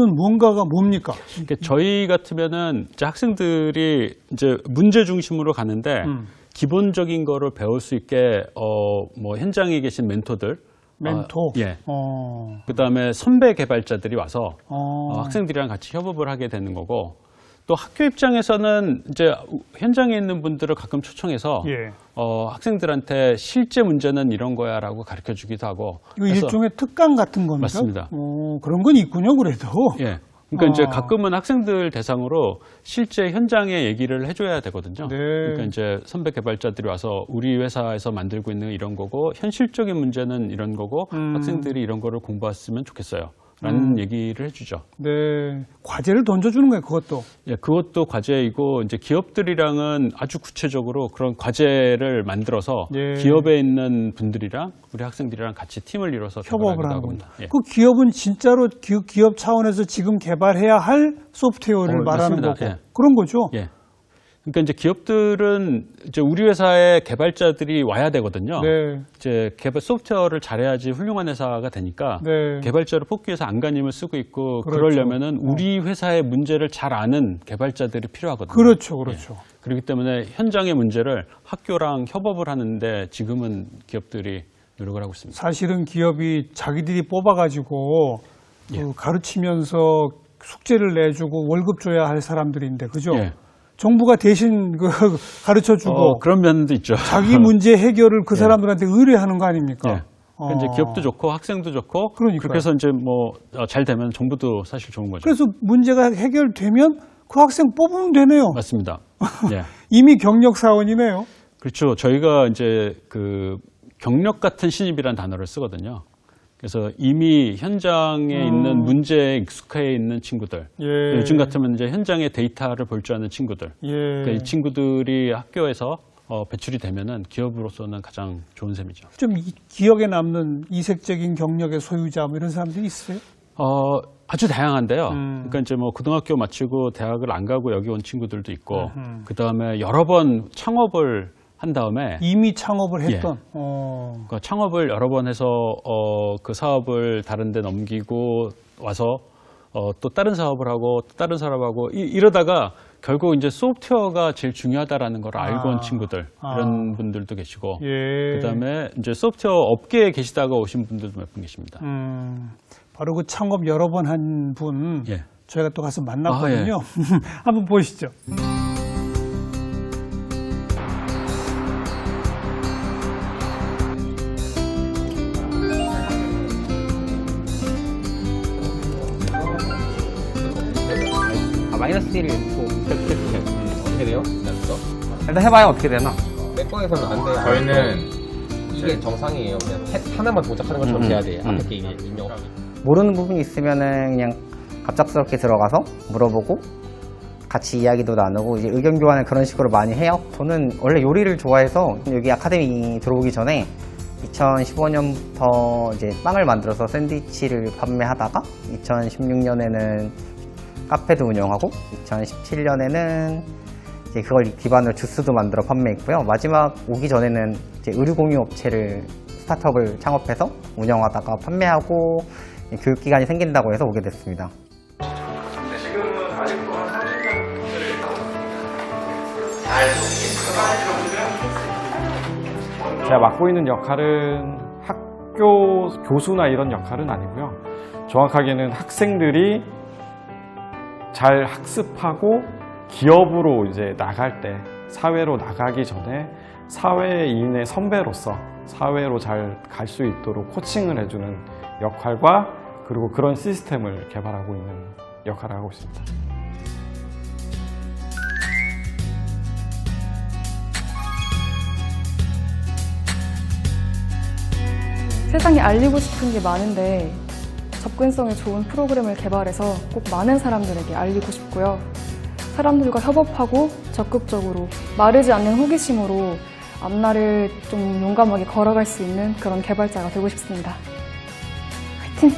배우는 뭔가가 뭡니까? 그러니까 저희 같으면은 이제 학생들이 이제 문제 중심으로 가는데 기본적인 거를 배울 수 있게 뭐 현장에 계신 멘토들, 멘토. 예. 그다음에 선배 개발자들이 와서 학생들이랑 같이 협업을 하게 되는 거고, 또 학교 입장에서는 이제 현장에 있는 분들을 가끔 초청해서 예. 학생들한테 실제 문제는 이런 거야라고 가르쳐 주기도 하고. 이거 일종의 특강 같은 겁니까? 맞습니다. 그런 건 있군요, 그래도. 예. 그러니까 이제 가끔은 학생들 대상으로 실제 현장의 얘기를 해줘야 되거든요. 네. 그러니까 이제 선배 개발자들이 와서 우리 회사에서 만들고 있는 이런 거고, 현실적인 문제는 이런 거고, 학생들이 이런 거를 공부했으면 좋겠어요. 라는 얘기를 해주죠. 네. 과제를 던져주는 거예요, 그것도. 예, 그것도 과제이고, 이제 기업들이랑은 아주 구체적으로 그런 과제를 만들어서 예. 기업에 있는 분들이랑 우리 학생들이랑 같이 팀을 이뤄서 협업을 하는 겁니다. 겁니다. 예. 그 기업은 진짜로 기업 차원에서 지금 개발해야 할 소프트웨어를 말하는 맞습니다. 거고. 예. 그런 거죠. 예. 그러니까 이제 기업들은 이제 우리 회사의 개발자들이 와야 되거든요. 네. 이제 개발 소프트웨어를 잘해야지 훌륭한 회사가 되니까 네. 개발자를 뽑기 위해서 안간힘을 쓰고 있고, 그렇죠. 그러려면은 우리 회사의 문제를 잘 아는 개발자들이 필요하거든요. 그렇죠, 그렇죠. 예. 그렇기 때문에 현장의 문제를 학교랑 협업을 하는데 지금은 기업들이 노력을 하고 있습니다. 사실은 기업이 자기들이 뽑아가지고 예. 가르치면서 숙제를 내주고 월급 줘야 할 사람들인데, 그죠? 예. 정부가 대신 가르쳐주고 그런 면도 있죠. 자기 문제 해결을 그 예. 사람들한테 의뢰하는 거 아닙니까? 예. 그러니까 이제 기업도 좋고 학생도 좋고, 그러니까요. 그렇게 해서 이제 뭐 잘 되면 정부도 사실 좋은 거죠. 그래서 문제가 해결되면 그 학생 뽑으면 되네요. 맞습니다. 예. 이미 경력 사원이네요. 그렇죠. 저희가 이제 그 경력 같은 신입이라는 단어를 쓰거든요. 그래서 이미 현장에 있는 문제에 익숙해 있는 친구들. 예. 요즘 같으면 이제 현장의 데이터를 볼 줄 아는 친구들. 예. 그러니까 이 친구들이 학교에서 배출이 되면은 기업으로서는 가장 좋은 셈이죠. 좀 기억에 남는 이색적인 경력의 소유자 뭐 이런 사람들이 있어요? 아주 다양한데요. 그러니까 이제 뭐 고등학교 마치고 대학을 안 가고 여기 온 친구들도 있고, 그 다음에 여러 번 창업을 한 다음에 이미 창업을 했던. 그러니까 창업을 여러 번 해서 그 사업을 다른 데 넘기고 와서 또 다른 사업을 하고 또 다른 사업하고 이러다가 결국 이제 소프트웨어가 제일 중요하다라는 걸 알고 온 친구들, 이런 분들도 계시고, 예. 그다음에 이제 소프트웨어 업계에 계시다가 오신 분들도 몇 분 계십니다. 바로 그 창업 여러 번 한 분 예. 저희가 또 가서 만났거든요. 한번 보시죠. 마이너스 1을 해주세요. 어떻게 돼요? 일단 해봐요. 어떻게 되나? 맥거에서는 안 돼요. 저희는 이게 정상이에요. 그냥 하나만 동작하는 것처럼 돼야 돼요. 앞에 게 입력. 모르는 부분이 있으면은 그냥 갑작스럽게 들어가서 물어보고 같이 이야기도 나누고 이제 의견 교환을 그런 식으로 많이 해요. 저는 원래 요리를 좋아해서 여기 아카데미 들어오기 전에 2015년부터 이제 빵을 만들어서 샌드위치를 판매하다가 2016년에는 카페도 운영하고 2017년에는 이제 그걸 기반으로 주스도 만들어 판매했고요. 마지막 오기 전에는 이제 의류 공유 업체를 스타트업을 창업해서 운영하다가 판매하고 교육기관이 생긴다고 해서 오게 됐습니다. 제가 맡고 있는 역할은 학교 교수나 이런 역할은 아니고요. 정확하게는 학생들이 잘 학습하고 기업으로 이제 나갈 때, 사회로 나가기 전에 사회인의 선배로서 사회로 잘 갈 수 있도록 코칭을 해주는 역할과, 그리고 그런 시스템을 개발하고 있는 역할을 하고 있습니다. 세상에 알리고 싶은 게 많은데 접근성이 좋은 프로그램을 개발해서 꼭 많은 사람들에게 알리고 싶고요. 사람들과 협업하고 적극적으로 마르지 않는 호기심으로 앞날을 좀 용감하게 걸어갈 수 있는 그런 개발자가 되고 싶습니다. 화이팅!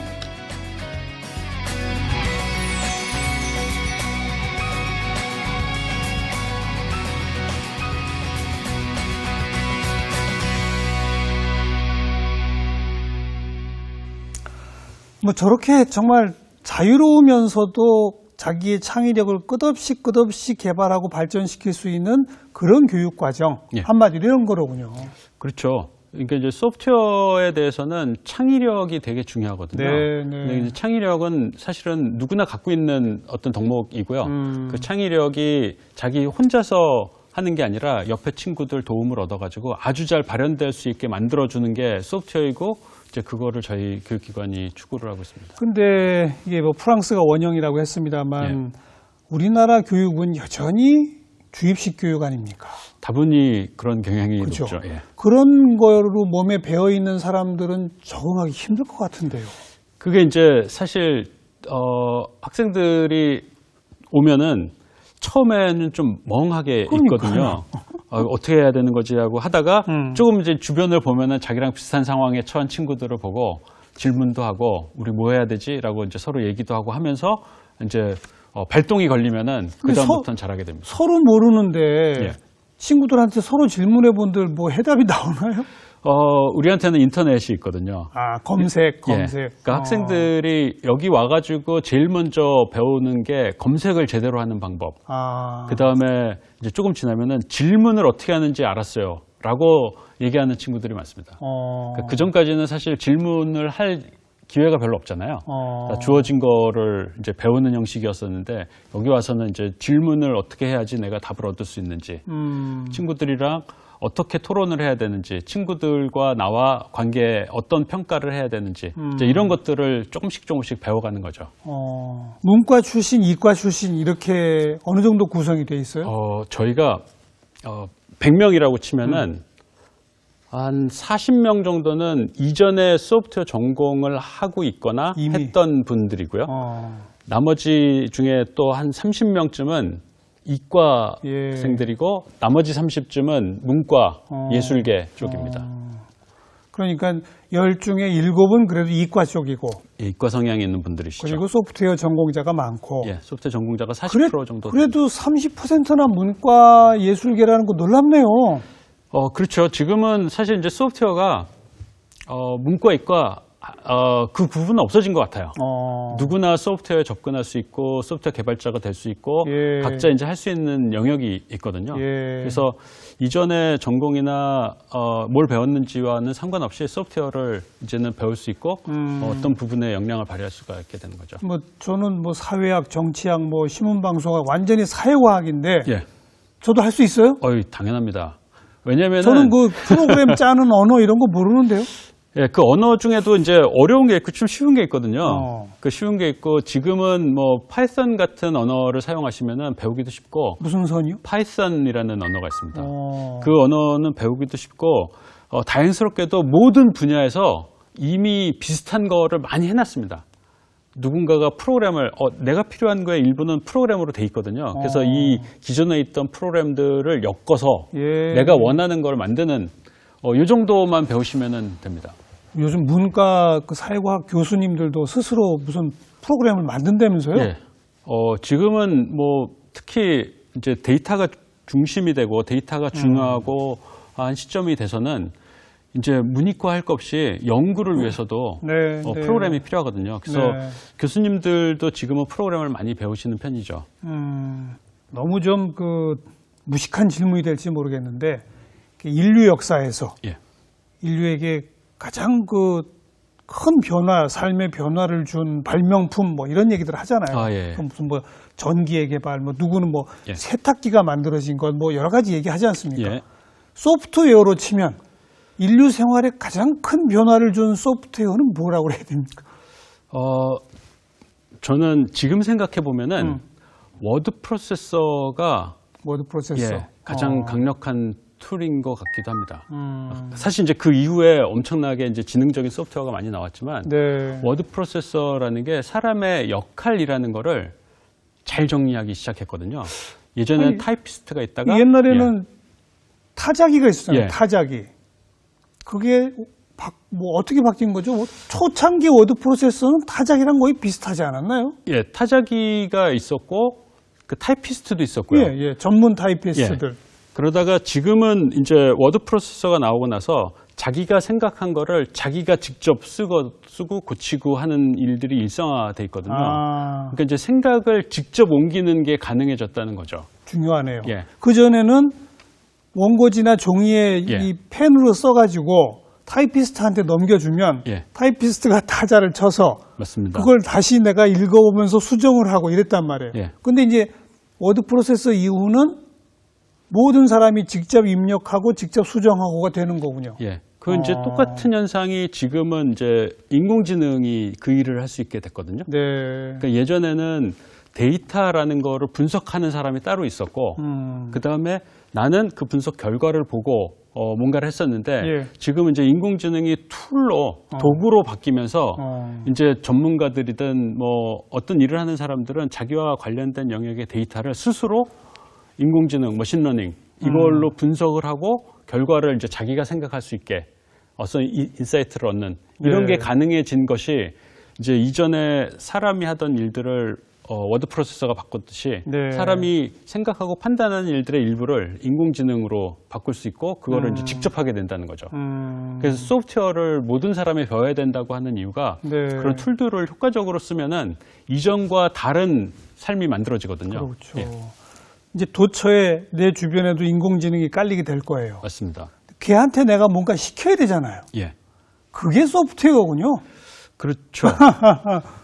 뭐 저렇게 정말 자유로우면서도 자기의 창의력을 끝없이 개발하고 발전시킬 수 있는 그런 교육 과정, 예. 한마디로 이런 거로군요. 그렇죠. 그러니까 이제 소프트웨어에 대해서는 창의력이 되게 중요하거든요. 네, 네. 근데 이제 창의력은 사실은 누구나 갖고 있는 어떤 덕목이고요. 그 창의력이 자기 혼자서 하는 게 아니라 옆에 친구들 도움을 얻어가지고 아주 잘 발현될 수 있게 만들어주는 게 소프트웨어이고, 이제 그거를 저희 교육기관이 추구를 하고 있습니다. 근데 이게 뭐 프랑스가 원형이라고 했습니다만 우리나라 교육은 여전히 주입식 교육 아닙니까? 다분히 그런 경향이 그렇죠. 높죠. 예. 그런 거로 몸에 배어 있는 사람들은 적응하기 힘들 것 같은데요. 그게 이제 사실 학생들이 오면은 처음에는 좀 멍하게 있거든요. 어떻게 해야 되는 거지 하고 하다가 조금 이제 주변을 보면은 자기랑 비슷한 상황에 처한 친구들을 보고 질문도 하고 우리 뭐 해야 되지라고 이제 서로 얘기도 하고 하면서 이제 발동이 걸리면은 그 다음부터는 잘하게 됩니다. 서로 모르는데 예. 친구들한테 서로 질문해 본들 뭐 해답이 나오나요? 우리한테는 인터넷이 있거든요. 아, 검색. 예. 그러니까 학생들이 여기 와가지고 제일 먼저 배우는 게 검색을 제대로 하는 방법. 아, 그 다음에 이제 조금 지나면은 질문을 어떻게 하는지 알았어요. 라고 얘기하는 친구들이 많습니다. 그러니까 그 전까지는 사실 질문을 할 기회가 별로 없잖아요. 그러니까 주어진 거를 이제 배우는 형식이었었는데 여기 와서는 이제 질문을 어떻게 해야지 내가 답을 얻을 수 있는지, 친구들이랑 어떻게 토론을 해야 되는지, 친구들과 나와 관계에 어떤 평가를 해야 되는지, 이제 이런 것들을 조금씩 배워가는 거죠. 문과 출신, 이과 출신 이렇게 어느 정도 구성이 돼 있어요? 저희가 100명이라고 치면은 한 40명 정도는 이전에 소프트웨어 전공을 하고 있거나 이미? 했던 분들이고요. 나머지 중에 또 한 30명쯤은 이과생들이고 나머지 30쯤은 문과, 예술계 쪽입니다. 그러니까 10 중에 7은 그래도 이과 쪽이고 예, 이과 성향이 있는 분들이시죠. 그리고 소프트웨어 전공자가 많고 예, 소프트웨어 전공자가 40% 정도. 그래도 30%나 문과 예술계라는 거 놀랍네요. 그렇죠. 지금은 사실 이제 소프트웨어가 문과, 이과 그 구분은 없어진 것 같아요. 누구나 소프트웨어에 접근할 수 있고 소프트웨어 개발자가 될 수 있고 예. 각자 이제 할 수 있는 영역이 있거든요. 예. 그래서 이전에 전공이나 뭘 배웠는지와는 상관없이 소프트웨어를 이제는 배울 수 있고 어떤 부분에 역량을 발휘할 수가 있게 되는 거죠. 뭐 저는 뭐 사회학, 정치학, 뭐 신문방송학 완전히 사회과학인데 예. 저도 할 수 있어요? 당연합니다. 왜냐면은 저는 그 프로그램 짜는 언어 이런 거 모르는데요. 예, 그 언어 중에도 이제 어려운 게 있고 좀 쉬운 게 있거든요. 그 쉬운 게 있고 지금은 뭐 파이썬 같은 언어를 사용하시면은 배우기도 쉽고 무슨 선이요? 파이썬이라는 언어가 있습니다. 그 언어는 배우기도 쉽고 다행스럽게도 모든 분야에서 이미 비슷한 거를 많이 해놨습니다. 누군가가 프로그램을 내가 필요한 거에 일부는 프로그램으로 돼 있거든요. 그래서 이 기존에 있던 프로그램들을 엮어서 내가 원하는 걸 만드는 이 정도만 배우시면 됩니다. 요즘 문과 그 사회과학 교수님들도 스스로 무슨 프로그램을 만든다면서요? 예. 지금은 뭐 특히 이제 데이터가 중심이 되고 데이터가 중요하고 한 시점이 돼서는 이제 문이과 할 것 없이 연구를 위해서도 네, 프로그램이 필요하거든요. 그래서 교수님들도 지금은 프로그램을 많이 배우시는 편이죠. 너무 좀 그 무식한 질문이 될지 모르겠는데 인류 역사에서 예. 인류에게 가장 그 큰 변화, 삶의 변화를 준 발명품 뭐 이런 얘기들 하잖아요. 예. 무슨 뭐 전기의 개발, 뭐 누구는 뭐 예. 세탁기가 만들어진 것, 뭐 여러 가지 얘기하지 않습니까? 예. 소프트웨어로 치면 인류 생활에 가장 큰 변화를 준 소프트웨어는 뭐라고 해야 됩니까? 저는 지금 생각해 보면은 워드 프로세서가 워드 프로세서. 가장 강력한 툴인 것 같기도 합니다. 사실 이제 그 이후에 엄청나게 이제 지능적인 소프트웨어가 많이 나왔지만 네. 워드 프로세서라는 게 사람의 역할이라는 거를 잘 정리하기 시작했거든요. 예전에는 아니, 타이피스트가 있다가 옛날에는 타자기가 있었잖아요. 예. 타자기. 그게 뭐 어떻게 바뀐 거죠? 초창기 워드 프로세서는 타자기랑 거의 비슷하지 않았나요? 예, 타자기가 있었고 그 타이피스트도 있었고요. 예, 전문 타이피스트들. 그러다가 지금은 이제 워드 프로세서가 나오고 나서 자기가 생각한 거를 자기가 직접 쓰고 고치고 하는 일들이 일상화돼 있거든요. 그러니까 이제 생각을 직접 옮기는 게 가능해졌다는 거죠. 중요하네요. 예. 그전에는 원고지나 종이에 예. 이 펜으로 써가지고 타이피스트한테 넘겨주면 예. 타이피스트가 타자를 쳐서 맞습니다. 그걸 다시 내가 읽어보면서 수정을 하고 이랬단 말이에요. 예. 근데 이제 워드 프로세서 이후는 모든 사람이 직접 입력하고 직접 수정하고가 되는 거군요. 예. 그 이제 똑같은 현상이 지금은 이제 인공지능이 그 일을 할 수 있게 됐거든요. 네. 그러니까 예전에는 데이터라는 거를 분석하는 사람이 따로 있었고, 그 다음에 나는 그 분석 결과를 보고 뭔가를 했었는데, 예. 지금은 이제 인공지능이 툴로 도구로 바뀌면서 이제 전문가들이든 뭐 어떤 일을 하는 사람들은 자기와 관련된 영역의 데이터를 스스로 인공지능, 머신러닝 이걸로 분석을 하고 결과를 이제 자기가 생각할 수 있게 어떤 인사이트를 얻는 이런 네. 게 가능해진 것이 이제 이전에 사람이 하던 일들을 워드 프로세서가 바꿨듯이 네. 사람이 생각하고 판단하는 일들의 일부를 인공지능으로 바꿀 수 있고 그거를 이제 직접 하게 된다는 거죠. 그래서 소프트웨어를 모든 사람이 배워야 된다고 하는 이유가 네. 그런 툴들을 효과적으로 쓰면은 이전과 다른 삶이 만들어지거든요. 그렇죠. 예, 이제 도처에 내 주변에도 인공지능이 깔리게 될 거예요. 맞습니다. 걔한테 내가 뭔가 시켜야 되잖아요. 예. 그게 소프트웨어군요. 그렇죠.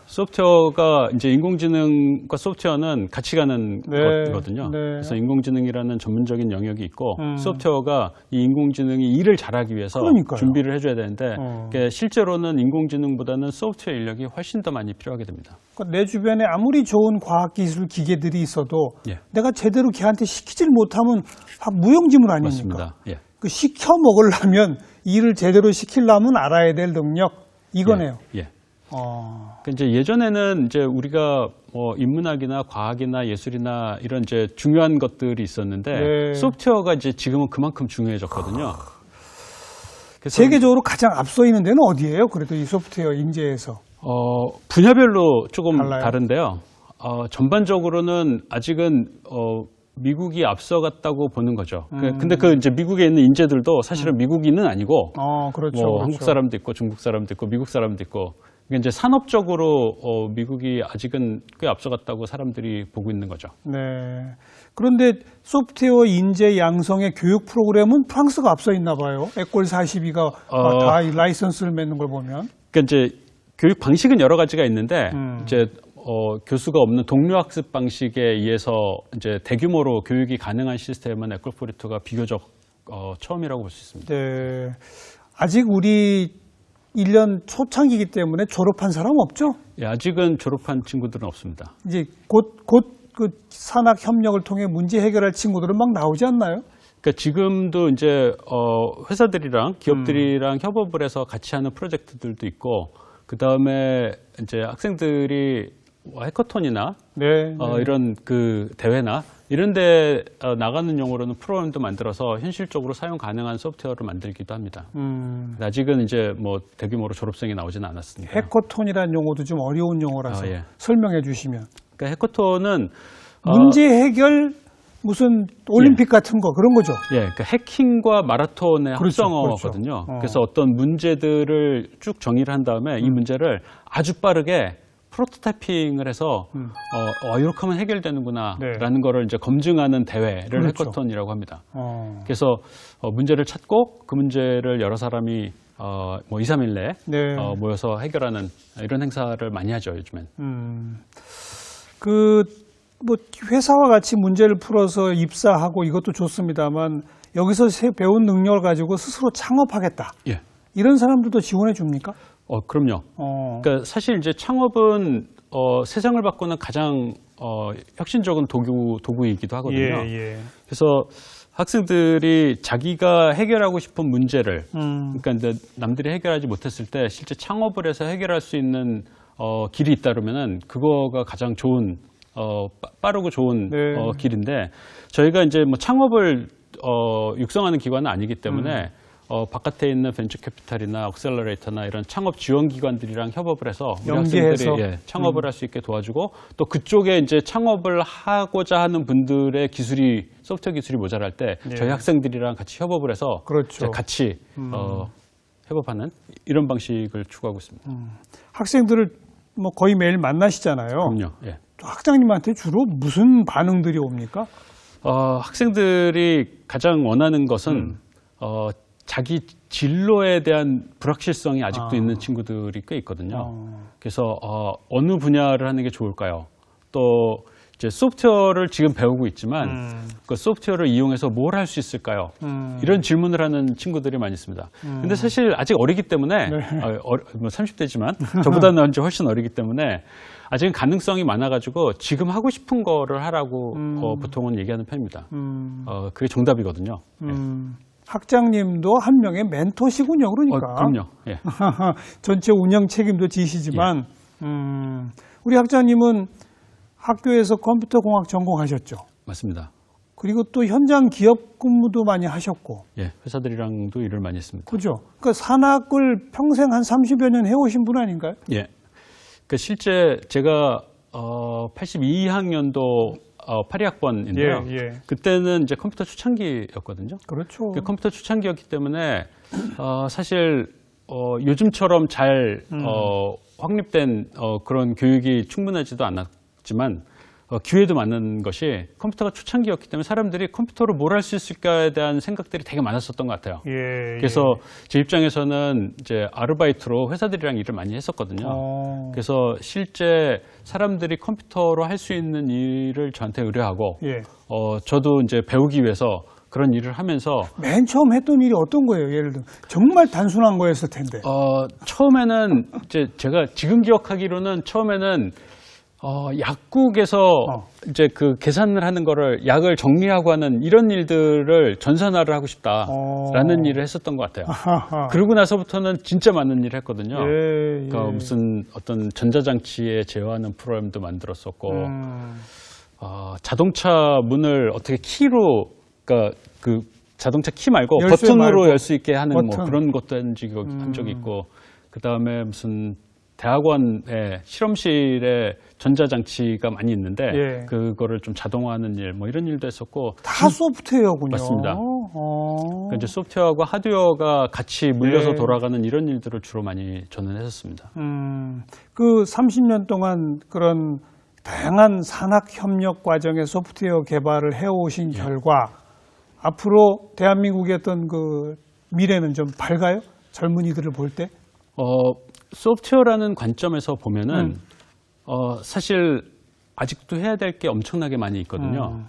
소프트웨어가 이제 인공지능과 소프트웨어는 같이 가는 네, 거거든요. 네. 그래서 인공지능이라는 전문적인 영역이 있고 소프트웨어가 이 인공지능이 일을 잘하기 위해서 그러니까요. 준비를 해줘야 되는데 어. 그게 실제로는 인공지능보다는 소프트웨어 인력이 훨씬 더 많이 필요하게 됩니다. 그러니까 내 주변에 아무리 좋은 과학기술 기계들이 있어도 예. 내가 제대로 걔한테 시키질 못하면 다 무용지물 아닙니까? 맞습니다. 예. 그 시켜 먹으려면 일을 제대로 시키려면 알아야 될 능력 이거네요. 예. 어. 그러니까 이제 예전에는 이제 우리가 뭐 인문학이나 과학이나 예술이나 이런 이제 중요한 것들이 있었는데 네. 소프트웨어가 이제 지금은 그만큼 중요해졌거든요. 그래서 세계적으로 가장 앞서 있는 데는 어디예요? 그래도 이 소프트웨어 인재에서. 분야별로 조금 달라요? 다른데요. 전반적으로는 아직은 미국이 앞서갔다고 보는 거죠. 근데 그 이제 미국에 있는 인재들도 사실은 미국인은 아니고 그렇죠. 뭐 그렇죠. 한국 사람도 있고 중국 사람도 있고 미국 사람도 있고 그러니까 이제 산업적으로 미국이 아직은 꽤 앞서갔다고 사람들이 보고 있는 거죠. 네. 그런데 소프트웨어 인재 양성의 교육 프로그램은 프랑스가 앞서 있나 봐요. 에꼴 42가 다 이 라이선스를 맺는 걸 보면. 그러니까 이제 교육 방식은 여러 가지가 있는데 이제 교수가 없는 동료 학습 방식에 의해서 이제 대규모로 교육이 가능한 시스템은 에콜42가 비교적 처음이라고 볼 수 있습니다. 네. 아직 우리 1년 초창기이기 때문에 졸업한 사람 없죠? 예, 아직은 졸업한 친구들은 없습니다. 이제 곧 그 산학 협력을 통해 문제 해결할 친구들은 막 나오지 않나요? 그러니까 지금도 이제 회사들이랑 기업들이랑 협업을 해서 같이 하는 프로젝트들도 있고 그 다음에 이제 학생들이 해커톤이나 네. 이런 그 대회나 이런 데 나가는 용어로는 프로그램도 만들어서 현실적으로 사용 가능한 소프트웨어를 만들기도 합니다. 아직은 이제 뭐 대규모로 졸업생이 나오지는 않았습니다. 해커톤이라는 용어도 좀 어려운 용어라서 예. 설명해 주시면. 그러니까 해커톤은 문제 해결 무슨 올림픽 같은 거 그런 거죠. 예, 그러니까 해킹과 마라톤의 그렇죠, 합성어거든요. 그렇죠. 그래서 어떤 문제들을 쭉 정의를 한 다음에 이 문제를 아주 빠르게 프로토타이핑을 해서 이렇게 하면 해결되는구나 네. 라는 거를 이제 검증하는 대회를 그렇죠. 해커톤이라고 합니다. 그래서 그래서 문제를 찾고 그 문제를 여러 사람이 뭐 2, 3일 내에 네. 모여서 해결하는 이런 행사를 많이 하죠, 요즘엔. 뭐 회사와 같이 문제를 풀어서 입사하고 이것도 좋습니다만 여기서 배운 능력을 가지고 스스로 창업하겠다. 예. 이런 사람들도 지원해 줍니까? 그럼요. 그러니까 사실 이제 창업은 세상을 바꾸는 가장 혁신적인 도구이기도 하거든요. 예. 그래서 학생들이 자기가 해결하고 싶은 문제를 그러니까 이제 남들이 해결하지 못했을 때 실제 창업을 해서 해결할 수 있는 길이 있다 그러면은 그거가 가장 좋은 빠르고 좋은 네. 길인데 저희가 이제 뭐 창업을 육성하는 기관은 아니기 때문에 바깥에 있는 벤처 캐피탈이나 억셀러레이터나 이런 창업 지원 기관들이랑 협업을 해서 우리 연계해서 학생들이 창업을 할 수 있게 도와주고 또 그쪽에 이제 창업을 하고자 하는 분들의 기술이 소프트웨어 기술이 모자랄 때 저희 학생들이랑 같이 협업을 해서 그렇죠. 이제 같이 협업하는 이런 방식을 추구하고 있습니다. 학생들을 뭐 거의 매일 만나시잖아요. 그럼요. 예. 학장님한테 주로 무슨 반응들이 옵니까? 학생들이 가장 원하는 것은 자기 진로에 대한 불확실성이 아직도 있는 친구들이 꽤 있거든요. 그래서 어느 분야를 하는 게 좋을까요? 또 이제 소프트웨어를 지금 배우고 있지만 그 소프트웨어를 이용해서 뭘 할 수 있을까요? 이런 질문을 하는 친구들이 많이 있습니다. 근데 사실 아직 어리기 때문에 뭐 30대지만 저보다는 이제 훨씬 어리기 때문에 아직은 가능성이 많아가지고 지금 하고 싶은 거를 하라고 보통은 얘기하는 편입니다. 그게 정답이거든요. 예. 학장님도 한 명의 멘토시군요. 그러니까. 그럼요. 예. 전체 운영 책임도 지시지만 우리 학장님은 학교에서 컴퓨터공학 전공하셨죠. 맞습니다. 그리고 또 현장 기업 근무도 많이 하셨고. 예, 회사들이랑도 일을 많이 했습니다. 그죠? 그러니까 산학을 평생 한 30여 년 해오신 분 아닌가요? 예. 그 실제 제가 82학년도 82학번인데요. 예. 그때는 이제 컴퓨터 초창기였거든요. 그렇죠. 그 컴퓨터 초창기였기 때문에 사실 요즘처럼 잘 확립된 그런 교육이 충분하지도 않았지만 기회도 많은 것이 컴퓨터가 초창기였기 때문에 사람들이 컴퓨터로 뭘 할 수 있을까에 대한 생각들이 되게 많았었던 것 같아요. 그래서 제 입장에서는 이제 아르바이트로 회사들이랑 일을 많이 했었거든요. 그래서 실제 사람들이 컴퓨터로 할 수 있는 일을 저한테 의뢰하고 저도 이제 배우기 위해서 그런 일을 하면서 맨 처음 했던 일이 어떤 거예요? 예를 들면 정말 단순한 거였을 텐데. 처음에는 이제 제가 지금 기억하기로는 처음에는 약국에서 이제 그 계산을 하는 거를 약을 정리하고 하는 이런 일들을 전산화를 하고 싶다라는 일을 했었던 것 같아요. 그러고 나서부터는 진짜 많은 일을 했거든요. 그러니까 무슨 어떤 전자장치에 제어하는 프로그램도 만들었었고, 자동차 문을 어떻게 키로, 그러니까 그 자동차 키 말고 버튼으로 열 수 있게 하는 뭐 그런 것도 한 적이 있고, 그 다음에 무슨 대학원의 실험실에 전자장치가 많이 있는데 그거를 좀 자동화하는 일, 뭐 이런 일도 했었고. 다 소프트웨어군요. 맞습니다. 그러니까 이제 소프트웨어하고 하드웨어가 같이 물려서 돌아가는 이런 일들을 주로 많이 저는 했었습니다. 그 30년 동안 그런 다양한 산학 협력 과정의 소프트웨어 개발을 해오신 결과 앞으로 대한민국의 어떤 그 미래는 좀 밝아요? 젊은이들을 볼 때? 소프트웨어라는 관점에서 보면은 사실 아직도 해야 될 게 엄청나게 많이 있거든요.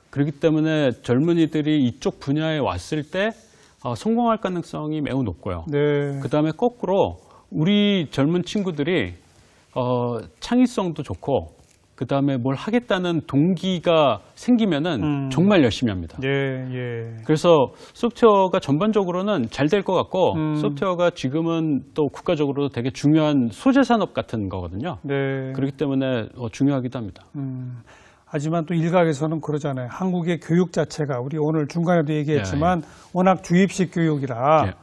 그렇기 때문에 젊은이들이 이쪽 분야에 왔을 때 성공할 가능성이 매우 높고요. 그 다음에 거꾸로 우리 젊은 친구들이 창의성도 좋고 그 다음에 뭘 하겠다는 동기가 생기면은 정말 열심히 합니다. 그래서 소프트웨어가 전반적으로는 잘 될 것 같고 소프트웨어가 지금은 또 국가적으로 되게 중요한 소재 산업 같은 거거든요. 그렇기 때문에 중요하기도 합니다. 하지만 또 일각에서는 그러잖아요. 한국의 교육 자체가 우리 오늘 중간에도 얘기했지만 워낙 주입식 교육이라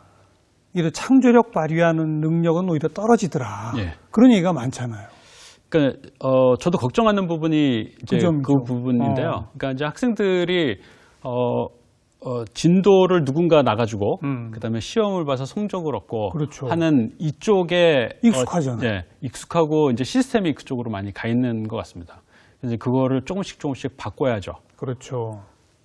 이런 창조력 발휘하는 능력은 오히려 떨어지더라. 그런 얘기가 많잖아요. 그러니까 저도 걱정하는 부분이 이제 그 부분인데요. 그러니까 이제 학생들이 진도를 누군가 나가지고 그다음에 시험을 봐서 성적을 얻고 하는 이쪽에 익숙하잖아요. 익숙하고 이제 시스템이 그쪽으로 많이 가 있는 것 같습니다. 그래서 그거를 조금씩 바꿔야죠. 그렇죠.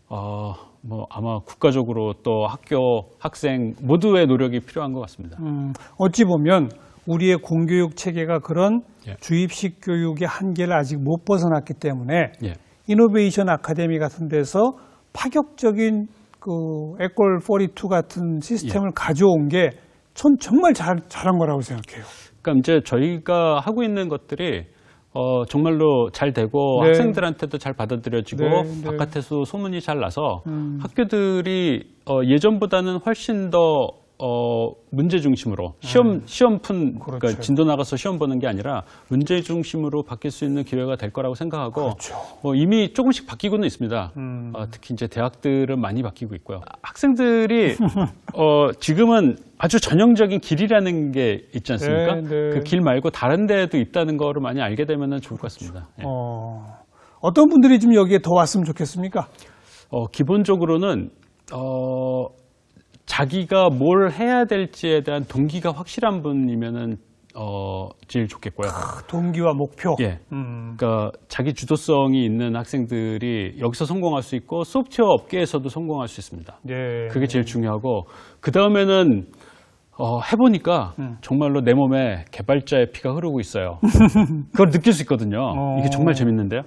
뭐 아마 국가적으로 또 학교, 학생 모두의 노력이 필요한 것 같습니다. 어찌 보면 우리의 공교육 체계가 그런 주입식 교육의 한계를 아직 못 벗어났기 때문에 이노베이션 아카데미 같은 데서 파격적인 그 에꼴 42 같은 시스템을 가져온 게 전 정말 잘한 거라고 생각해요. 그러니까 이제 저희가 하고 있는 것들이 정말로 잘 되고 학생들한테도 잘 받아들여지고 바깥에서 소문이 잘 나서 학교들이 예전보다는 훨씬 더 문제 중심으로 그러니까 진도 나가서 시험 보는 게 아니라 문제 중심으로 바뀔 수 있는 기회가 될 거라고 생각하고 이미 조금씩 바뀌고는 있습니다. 특히 이제 대학들은 많이 바뀌고 있고요. 학생들이 지금은 아주 전형적인 길이라는 게 있지 않습니까? 그 길 말고 다른 데도 있다는 거를 많이 알게 되면 좋을 것 같습니다. 어떤 분들이 좀 여기에 더 왔으면 좋겠습니까? 기본적으로는 자기가 뭘 해야 될지에 대한 동기가 확실한 분이면은 제일 좋겠고요. 동기와 목표. 예. 그러니까 자기 주도성이 있는 학생들이 여기서 성공할 수 있고 소프트웨어 업계에서도 성공할 수 있습니다. 예. 그게 제일 중요하고 그 다음에는 해보니까 정말로 내 몸에 개발자의 피가 흐르고 있어요. 그걸 느낄 수 있거든요. 이게 정말 재밌는데요.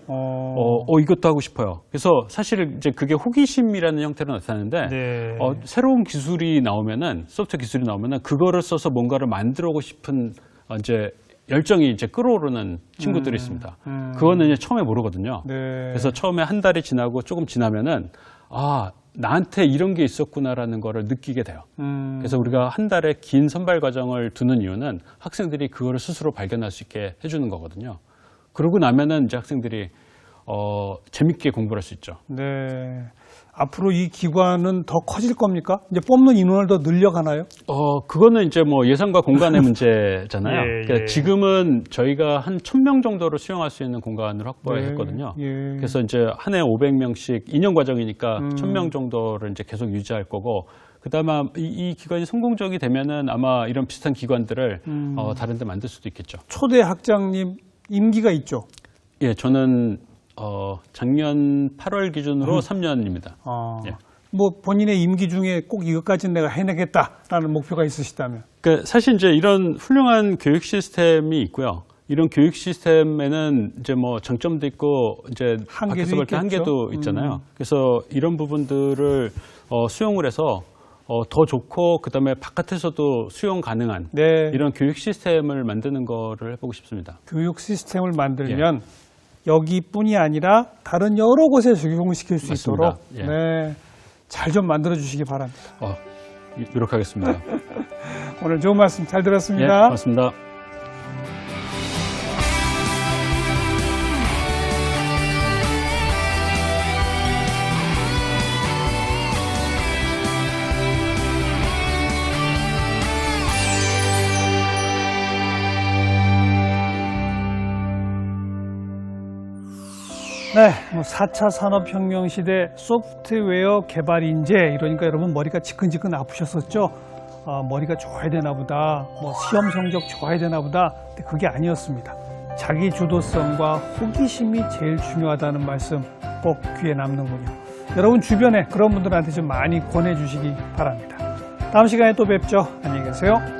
이것도 하고 싶어요. 그래서 사실 이제 그게 호기심이라는 형태로 나타나는데 네. 새로운 기술이 나오면은 소프트웨어 기술이 나오면은 그거를 써서 뭔가를 만들고 싶은 이제 열정이 이제 끌어오르는 친구들이 있습니다. 그거는 이제 처음에 모르거든요. 네. 그래서 처음에 한 달이 지나고 조금 지나면은 나한테 이런 게 있었구나라는 거를 느끼게 돼요. 그래서 우리가 한 달의 긴 선발 과정을 두는 이유는 학생들이 그거를 스스로 발견할 수 있게 해주는 거거든요. 그러고 나면은 이제 학생들이 재밌게 공부를 할 수 있죠. 네. 앞으로 이 기관은 더 커질 겁니까? 이제 뽑는 인원을 더 늘려가나요? 그거는 이제 뭐 예산과 공간의 문제잖아요. 예, 그러니까 예. 지금은 저희가 한 1,000명 정도를 수용할 수 있는 공간을 확보했거든요. 예. 그래서 이제 한 해 500명씩 2년 과정이니까 1,000명 정도를 이제 계속 유지할 거고, 그다음에 이 기관이 성공적이 되면은 아마 이런 비슷한 기관들을 다른 데 만들 수도 있겠죠. 초대 학장님 임기가 있죠? 예, 저는 작년 8월 기준으로 3년입니다. 예. 뭐 본인의 임기 중에 꼭 이것까지는 내가 해내겠다라는 목표가 있으시다면? 그러니까 사실 이제 이런 훌륭한 교육 시스템이 있고요. 이런 교육 시스템에는 이제 뭐 장점도 있고 이제 한계도 밖에서 볼 때 있겠죠. 한계도 있잖아요. 그래서 이런 부분들을 수용을 해서 더 좋고 그다음에 바깥에서도 수용 가능한 네. 이런 교육 시스템을 만드는 거를 해보고 싶습니다. 교육 시스템을 만들면 여기뿐이 아니라 다른 여러 곳에 적용시킬 수 맞습니다. 있도록 예. 네, 잘 좀 만들어 주시기 바랍니다. 노력하겠습니다. 오늘 좋은 말씀 잘 예, 들었습니다. 고맙습니다. 네, 뭐 4차 산업혁명 시대 소프트웨어 개발 인재 이러니까 여러분 머리가 지끈지끈 아프셨었죠? 머리가 좋아야 되나 보다, 뭐 시험 성적 좋아야 되나 보다. 근데 그게 아니었습니다. 자기 주도성과 호기심이 제일 중요하다는 말씀 꼭 귀에 남는군요. 여러분 주변에 그런 분들한테 좀 많이 권해주시기 바랍니다. 다음 시간에 또 뵙죠. 안녕히 계세요.